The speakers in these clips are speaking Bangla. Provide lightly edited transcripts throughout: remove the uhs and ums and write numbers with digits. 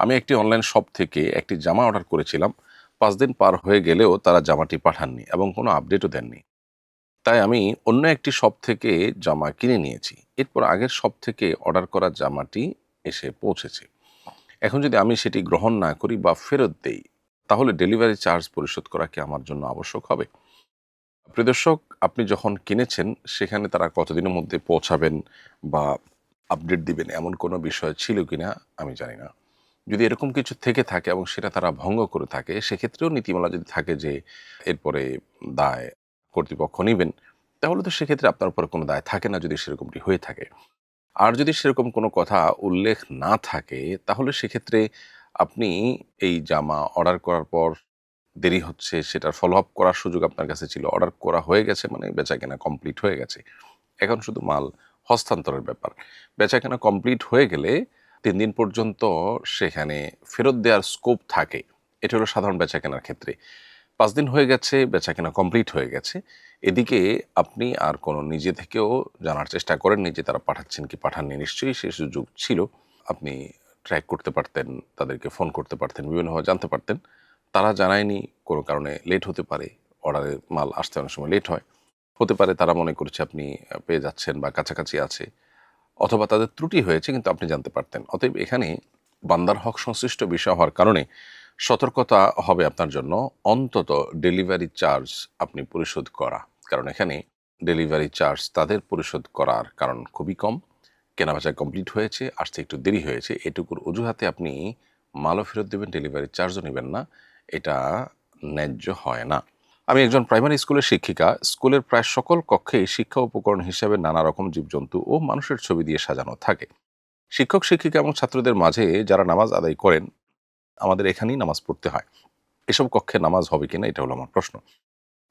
আমি একটি অনলাইন শপ থেকে একটি জামা অর্ডার করেছিলাম। ৫ দিন পার হয়ে গেলেও তারা জামাটি পাঠাননি এবং কোনো আপডেটও দেননি। তাই আমি অন্য একটি শপ থেকে জামা কিনে নিয়েছি। এরপর আগের শপ থেকে অর্ডার করা জামাটি এসে পৌঁছেছে। এখন যদি আমি সেটি গ্রহণ না করি বা ফেরত দেই, তাহলে ডেলিভারি চার্জ পরিশোধ করা কি আমার জন্য আবশ্যক হবে? প্রিয় দর্শক, আপনি যখন কিনেছেন সেখানে তারা কতদিনের মধ্যে পৌঁছাবেন বা আপডেট দিবেন এমন কোনো বিষয় ছিল কিনা আমি জানি না। যদি এরকম কিছু থেকে থাকে এবং সেটা তারা ভঙ্গ করে থাকে, সেক্ষেত্রেও নীতিমালা যদি থাকে যে এরপরে দায় কর্তৃপক্ষ নিবেন, তাহলে তো সেক্ষেত্রে আপনার উপর কোনো দায় থাকে না যদি সেরকমটি হয়ে থাকে। আর যদি সেরকম কোনো কথা উল্লেখ না থাকে, তাহলে সেক্ষেত্রে আপনি এই জামা অর্ডার করার পর দেরি হচ্ছে, সেটার ফলো আপ করার সুযোগ আপনার কাছে ছিল। অর্ডার করা হয়ে গেছে মানে বেচাকেনা কমপ্লিট হয়ে গেছে। এখন শুধু মাল হস্তান্তরের ব্যাপার। বেচাকেনা কমপ্লিট হয়ে গেলে ৩ দিন পর্যন্ত সেখানে ফেরত দেওয়ার স্কোপ থাকে। এটা হলো সাধারণ বেচাকেনার ক্ষেত্রে। ৫ দিন হয়ে গেছে, বেচাকেনা কমপ্লিট হয়ে গেছে। এদিকে আপনি আর কোনো নিজে থেকেও জানার চেষ্টা করেননি যে তারা পাঠাচ্ছেন কি পাঠাননি। নিশ্চয়ই সে সুযোগ ছিল। আপনি ট্র্যাক করতে পারতেন, তাদেরকে ফোন করতে পারতেন, বিভিন্নভাবে জানতে পারতেন। তারা জানায়নি, কোনো কারণে লেট হতে পারে। অর্ডারের মাল আসতে অনেক সময় লেট হয়। হতে পারে তারা মনে করছে আপনি পেয়ে যাচ্ছেন বা কাছাকাছি আছে, অথবা তাদের ত্রুটি হয়েছে কিন্তু আপনি জানতে পারতেন। অতএব এখানে বান্দার হক সংশ্লিষ্ট বিষয় হওয়ার কারণে সতর্কতা হবে আপনার জন্য অন্তত ডেলিভারি চার্জ আপনি পরিশোধ করা। কারণ এখানে ডেলিভারি চার্জ তাদের পরিশোধ করার কারণ খুবই কম। কেনাবেচা কমপ্লিট হয়েছে, আসতে একটু দেরি হয়েছে, এটুকুর অজুহাতে আপনি মালও ফেরত দেবেন, ডেলিভারি চার্জও নেবেন না। এটা ন্যায্য হয় না। আমি একজন প্রাইমারি স্কুলের শিক্ষিকা। স্কুলের প্রায় সকল কক্ষেই শিক্ষা উপকরণ হিসেবে নানা রকম জীবজন্তু ও মানুষের ছবি দিয়ে সাজানো থাকে। শিক্ষক শিক্ষিকা এবং ছাত্রদের মাঝে যারা নামাজ আদায় করেন, আমাদের এখানেই নামাজ পড়তে হয়। এসব কক্ষে নামাজ হবে কিনা এটা হলো আমার প্রশ্ন।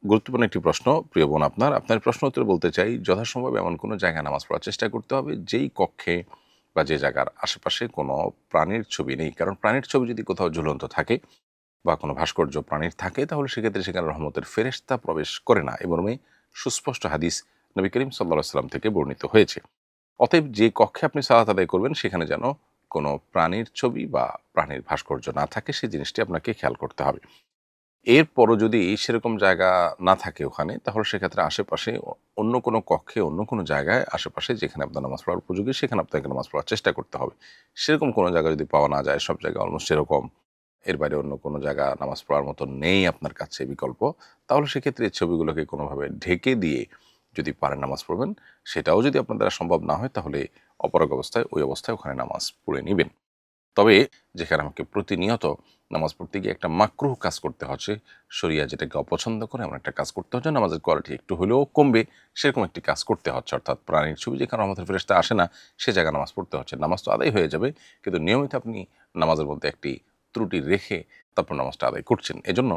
গুরুত্বপূর্ণ একটি প্রশ্ন প্রিয় বোন আপনার প্রশ্ন উত্তরে বলতে চাই, যথাসম্ভব এমন কোনো জায়গায় নামাজ পড়ার চেষ্টা করতে হবে যেই কক্ষে বা যে জায়গার আশেপাশে কোনো প্রাণীর ছবি নেই। কারণ প্রাণীর ছবি যদি কোথাও ঝুলন্ত থাকে বা কোনো ভাস্কর্য প্রাণীর থাকে, তাহলে সেক্ষেত্রে সেখানে রহমতের ফেরেশতা প্রবেশ করে না। এ মর্মে সুস্পষ্ট হাদিস নবী করিম সাল্লাল্লাহু আলাইহি ওয়াসাল্লাম থেকে বর্ণিত হয়েছে। অতএব যে কক্ষে আপনি সালাত আদায় করবেন সেখানে যেন কোনো প্রাণীর ছবি বা প্রাণীর ভাস্কর্য না থাকে, সেই জিনিসটি আপনাকে খেয়াল করতে হবে। এরপরও যদি সেরকম জায়গা না থাকে ওখানে, তাহলে সেক্ষেত্রে আশেপাশে অন্য কোনো কক্ষে, অন্য কোনো জায়গায় আশেপাশে যেখানে আপনার নামাজ পড়ার উপযোগী, সেখানে আপনাকে নামাজ পড়ার চেষ্টা করতে হবে। সেরকম কোনো জায়গা যদি পাওয়া না যায়, সব জায়গায় অলমোস্ট সেরকম, এর বাইরে অন্য কোনো জায়গা নামাজ পড়ার মতো নেই আপনার কাছে বিকল্প, তাহলে সেক্ষেত্রে এই ছবিগুলোকে কোনোভাবে ঢেকে দিয়ে যদি পারেন নামাজ পড়বেন। সেটাও যদি আপনার দ্বারা সম্ভব না হয়, তাহলে অপরাগ অবস্থায় ওই অবস্থায় ওখানে নামাজ পড়ে নিবেন। তবে যেখানে আমাকে প্রতিনিয়ত নামাজ পড়তে গিয়ে একটা মাকরুহ কাজ করতে হচ্ছে, শরিয়া যেটাকে অপছন্দ করে এমন একটা কাজ করতে হচ্ছে, নামাজের কোয়ালিটি একটু হলেও কমবে, সেরকম একটি কাজ করতে হচ্ছে। অর্থাৎ প্রাণীর ছবি যেখানে রহমতের ফেরেশতা আসে না, সে জায়গায় নামাজ পড়তে হচ্ছে। নামাজ তো আদায় হয়ে যাবে, কিন্তু নিয়মিত আপনি নামাজের মধ্যে একটি ত্রুটি রেখে তারপর নামাজটা আদায় করছেন। এজন্য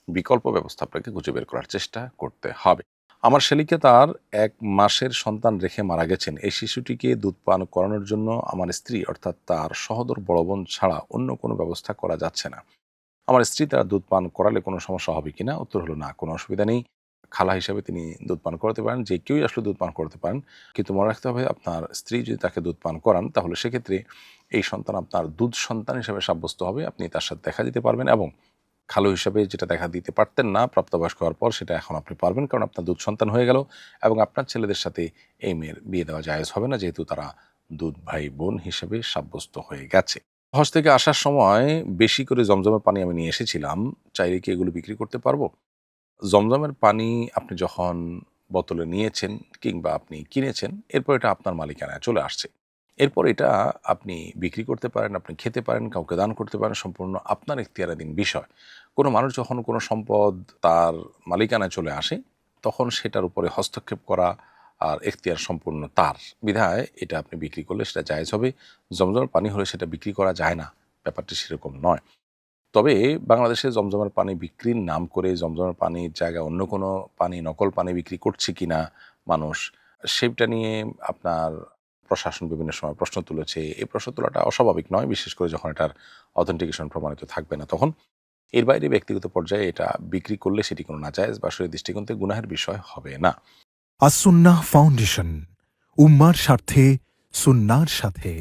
বিকল্প ব্যবস্থা আপনাকে খুঁজে বের করার চেষ্টা করতে হবে। আমার শালিকা তার ১ মাসের সন্তান রেখে মারা গেছেন। এই শিশুটিকে দুধ পান করানোর জন্য আমার স্ত্রী অর্থাৎ তার সহোদর বড় বোন ছাড়া অন্য কোনো ব্যবস্থা করা যাচ্ছে না। আমার স্ত্রী তার দুধ পান করালে কোনো সমস্যা হবে কিনা? উত্তর হলো না, কোনো অসুবিধা নেই। খালা হিসেবে তিনি দুধ পান করাতে পারেন। যে কেউই আসলে দুধ পান করাতে পারেন। কিন্তু মনে রাখতে হবে, আপনার স্ত্রী যদি তাকে দুধ পান করান, তাহলে সেক্ষেত্রে এই সন্তান আপনার দুধ সন্তান হিসেবে সাব্যস্ত হবে। আপনি তার সাথে দেখা দিতে পারবেন এবং খালু হিসাবে যেটা দেখা দিতে পারতেন না প্রাপ্তবয়স্ক হওয়ার পর, সেটা এখন আপনি পারবেন। কারণ আপনার দুধ সন্তান হয়ে গেল এবং আপনার ছেলেদের সাথে এই মেয়ের বিয়ে দেওয়া জায়েজ হবে না, যেহেতু তারা দুধ ভাই বোন হিসেবে সাব্যস্ত হয়ে গেছে। হজ থেকে আসার সময় বেশি করে জমজমের পানি আমি নিয়ে এসেছিলাম। চাইলে কি এগুলো বিক্রি করতে পারবো? জমজমের পানি আপনি যখন বোতলে নিয়েছেন কিংবা আপনি কিনেছেন, এরপর এটা আপনার মালিকানায় চলে আসছে। এরপর এটা আপনি বিক্রি করতে পারেন, আপনি খেতে পারেন, কাউকে দান করতে পারেন, সম্পূর্ণ আপনার এখতিয়ারাধীন বিষয়। কোনো মানুষ যখন কোনো সম্পদ তার মালিকানায় চলে আসে, তখন সেটার উপরে হস্তক্ষেপ করা আর এখতিয়ার সম্পূর্ণ তার। বিধায় এটা আপনি বিক্রি করলে সেটা জায়েজ হবে। জমজমের পানি হলে সেটা বিক্রি করা যায় না, ব্যাপারটি সেরকম নয়। তবে বাংলাদেশে জমজমের পানি বিক্রির নাম করে জমজমের পানির জায়গায় অন্য কোনো পানি, নকল পানি বিক্রি করছে কিনা মানুষ, সেটা নিয়ে আপনার প্রশাসন বিভিন্ন সময় প্রশ্ন তুলেছে। এই প্রশ্ন তোলাটা অস্বাভাবিক নয়, বিশেষ করে যখন এটার অথেন্টিকেশন প্রমাণিত থাকবে না তখন। এর বাইরে ব্যক্তিগত পর্যায়ে এটা বিক্রি করলে সেটি কোনো নাজায়েজ বা শরীয়ত দৃষ্টিকোণ থেকে গুনাহের বিষয় হবে না। আসুন্নাহ ফাউন্ডেশন, উম্মার স্বার্থে সুন্নাহর সাথে।